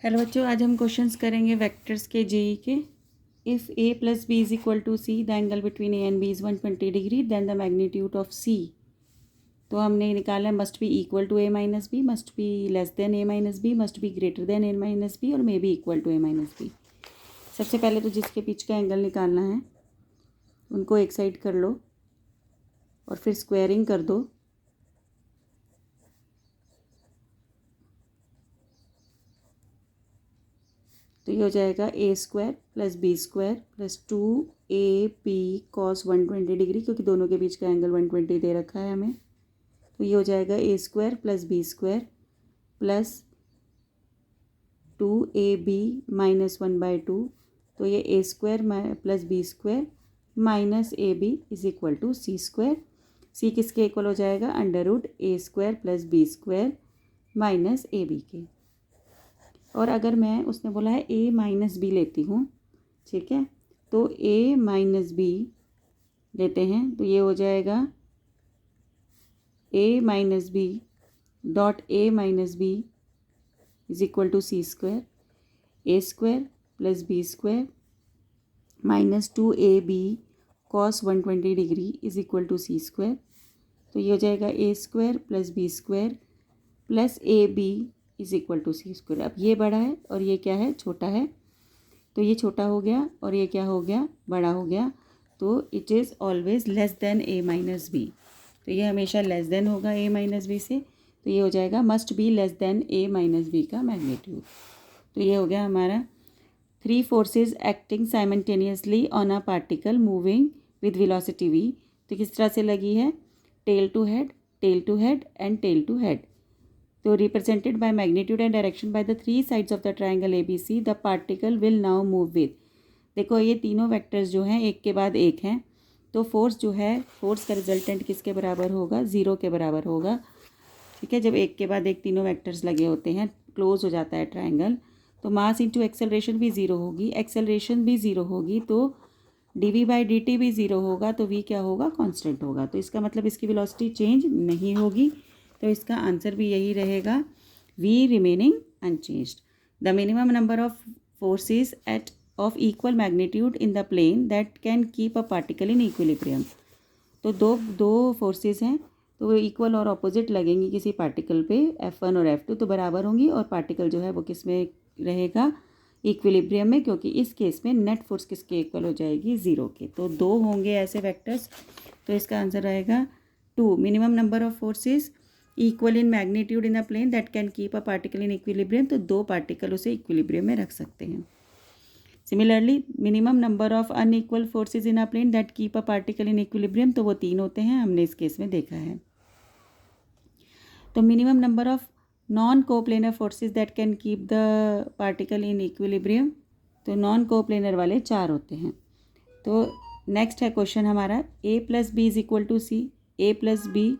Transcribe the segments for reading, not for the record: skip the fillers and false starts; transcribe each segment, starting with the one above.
Hello बच्चों, आज हम क्वेश्चंस करेंगे वेक्टर्स के जेई के। If A plus B is equal to C, the angle between A and B is 120 degree, then the magnitude of C. तो हमने निकाला must be equal to A minus B, must be less than A minus B, must be greater than A minus B और may be equal to A minus B. सबसे पहले तो जिसके बीच का angle निकालना है उनको एक साइड कर लो और फिर स्क्वायरिंग कर दो। तो ये हो जाएगा A square plus B square plus 2ab cos 120 degree, क्योंकि दोनों के बीच का एंगल 120 दे रखा है हमें। तो ये हो जाएगा A square plus B square plus 2ab minus 1/2। तो ये A square plus B square minus A B is equal to C square. C किसके इक्वल हो जाएगा? Under root A square plus B square minus A B के। और अगर मैं, उसने बोला है ए माइनस बी लेती हूँ, ठीक है, तो ए माइनस बी लेते हैं तो ये हो जाएगा A minus B dot A minus B is equal to C square. A square plus B square minus 2ab cos 120 degree is equal to C square. तो ये हो जाएगा A square plus B square plus A B is equal to C square. अब ये बड़ा है और ये क्या है? छोटा है। तो ये छोटा हो गया और ये क्या हो गया? बड़ा हो गया। तो it is always less than A minus B. तो ये हमेशा लेस देन होगा ए माइनस बी से। तो ये हो जाएगा must be less than A minus B का मैग्नीट्यूड। तो ये हो गया हमारा 3 forces acting simultaneously on a particle moving with velocity v। तो किस तरह से लगी है? Tail to head and tail to head. तो represented by magnitude and direction by the 3 sides of the triangle ABC, the particle will now move with. देखो ये तीनों वेक्टर्स जो हैं एक के बाद एक हैं, तो फोर्स जो है, फोर्स का रिजल्टेंट किसके बराबर होगा? 0 के बराबर होगा। ठीक है, जब एक के बाद एक तीनों वेक्टर्स लगे होते हैं, क्लोज हो जाता है ट्राइंगल, तो मास इंटू एक्सेलरेशन भी 0 होगी, एक्सेलरेशन भी 0 होगी, तो dv/dt भी 0 होगा, तो v क्या होगा? कांस्टेंट होगा। तो इसका मतलब इसकी वेलोसिटी चेंज नहीं होगी। तो इसका आंसर भी यही रहेगा, v remaining unchanged. The minimum number of forces at of equal magnitude in the plane that can keep a particle in equilibrium. तो दो फोर्सेस हैं, तो वो इक्वल और अपोजिट लगेंगी किसी पार्टिकल पे, F1 और F2, तो बराबर होंगी और पार्टिकल जो है वो किस में रहेगा? इक्विलिब्रियम में, क्योंकि इस केस में नेट फोर्स किसके इक्वल हो जाएगी? 0 के। तो 2 होंगे ऐसे वेक्टर्स। तो इसका आंसर रहेगा 2। Minimum number of forces equal in magnitude in a plane that can keep a particle in equilibrium. तो 2 पार्टिकल उसे इक्विलिब्रियम में रख सकते हैं। Similarly minimum number of unequal forces in a plane that keep a particle in equilibrium, तो वो 3 होते हैं, हमने इस केस में देखा है। तो minimum number of non coplanar forces that can keep the particle in equilibrium, तो नॉन कोप्लेनर वाले 4 होते हैं। तो नेक्स्ट है क्वेश्चन हमारा, A plus B is equal to C, A plus B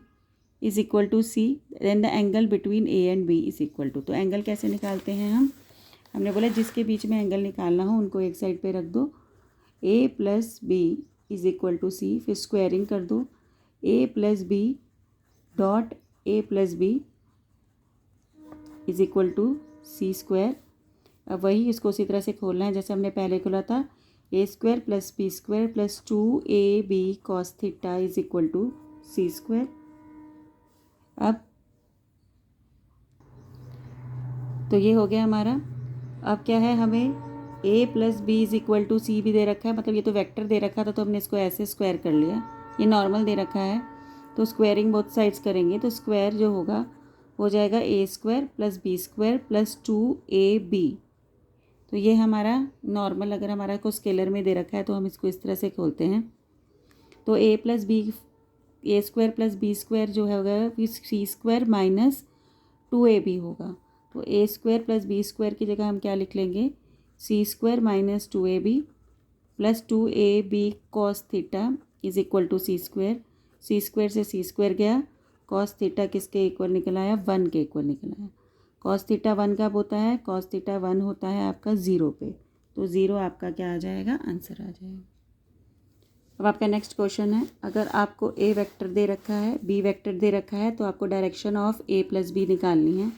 is equal to C, then the angle between A and B is equal to. तो angle कैसे निकालते हैं हमने बोला जिसके बीच में एंगल निकालना हो उनको एक साइड पे रख दो। A plus B is equal to C, फिर स्क्वायरिंग कर दो। A plus B dot A plus B is equal to C square. अब वही इसको उसी तरह से खोलना है जैसे हमने पहले खोला था। A square plus B square plus 2ab cos theta is equal to C square. अब तो ये हो गया हमारा। अब क्या है, हमें a plus B is equal to C भी दे रखा है, मतलब ये तो वेक्टर दे रखा था तो हमने इसको ऐसे स्क्वायर कर लिया। ये नॉर्मल दे रखा है तो स्क्वायरिंग बोथ साइड्स करेंगे, तो स्क्वायर जो होगा हो जाएगा A square plus B square plus 2ab। तो ये हमारा नॉर्मल, अगर हमारा को स्केलर में दे रखा है तो हम इसको इस तरह से खोलते हैं। तो A plus B, A square plus B square जो होगा फिर सी स्क्वायर माइनस 2ab होगा। तो A square plus B square की जगह हम क्या लिख लेंगे? C square minus 2ab plus 2ab cos theta is equal to C square. C square से सी स्क्वायर गया, कॉस थीटा किसके इक्वल निकल आया? 1 के इक्वल निकल आया। कॉस थीटा 1 कब होता है? कॉस थीटा 1 होता है आपका 0 पे। तो 0 आपका क्या आ जाएगा? आंसर आ जाएगा। अब आपका नेक्स्ट क्वेश्चन है, अगर आपको ए वेक्टर दे रखा है, बी वेक्टर दे रखा है, तो आपको direction of A plus B निकालनी है।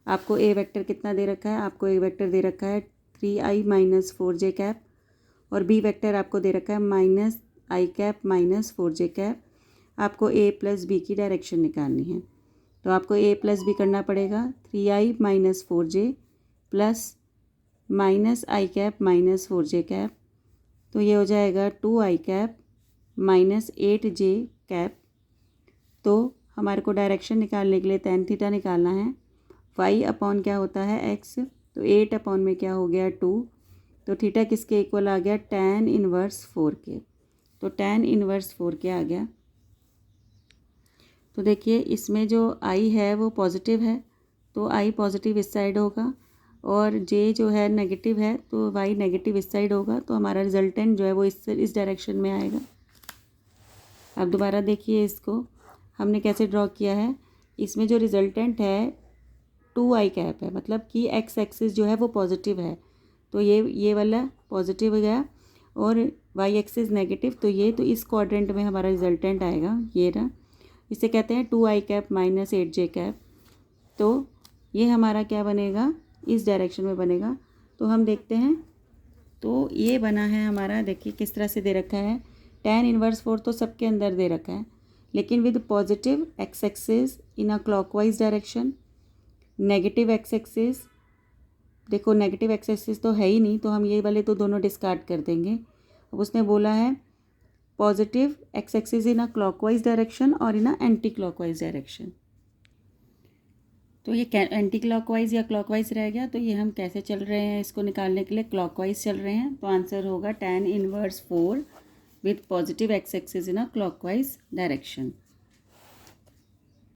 आपको ए वेक्टर कितना दे रखा है, आपको ए वेक्टर दे रखा है 3i माइनस 4j कैप, और बी वेक्टर आपको दे रखा है minus I cap minus 4j cap. आपको ए प्लस बी की डायरेक्शन निकालनी है, तो आपको ए प्लस बी करना पड़ेगा। 3i minus 4j plus minus I cap minus 4j cap, तो ये हो जाएगा 2i cap minus 8j cap. तो हमारे को डायरेक्शन निकालने के लिए tan थीटा निकालना है। y अपॉन क्या होता है x, तो 8 अपॉन में क्या हो गया 2, तो थीटा किसके इक्वल आ गया tan इनवर्स 4 के, तो tan इनवर्स 4 के आ गया। तो देखिए इसमें जो i है वो पॉजिटिव है, तो i पॉजिटिव इस साइड होगा, और j जो है नेगेटिव है तो y नेगेटिव इस साइड होगा, तो हमारा रिजल्टेंट जो है वो इस डायरेक्शन में आएगा। अब दोबारा देखिए इसको हमने कैसे ड्रॉ किया है। इसमें जो रिजल्टेंट है 2i कैप है, मतलब कि x एक्सिस जो है वो पॉजिटिव है, तो ये वाला पॉजिटिव गया, और y एक्सिस नेगेटिव, तो ये तो इस क्वाड्रेंट में हमारा रिजल्टेंट आएगा, ये रहा। इसे कहते हैं 2i cap minus 8j cap. तो ये हमारा क्या बनेगा, इस डायरेक्शन में बनेगा। तो हम देखते हैं, तो ये बना है हमारा, देखिए किस तरह से दे रखा है। tan इनवर्स 4 तो सबके अंदर दे रखा है, लेकिन with positive x axis in a clockwise direction, negative x axis, देखो नेगेटिव x एक्सिस तो है ही नहीं, तो हम ये वाले तो दोनों डिस्कार्ड कर देंगे। अब उसने बोला है positive x axis in a clockwise direction और इन अ एंटी क्लॉकवाइज डायरेक्शन। तो ये एंटी क्लॉकवाइज या क्लॉकवाइज रह गया, तो ये हम कैसे चल रहे हैं इसको निकालने के लिए, क्लॉकवाइज चल रहे हैं, तो आंसर होगा tan inverse 4 with positive x axis in a clockwise direction।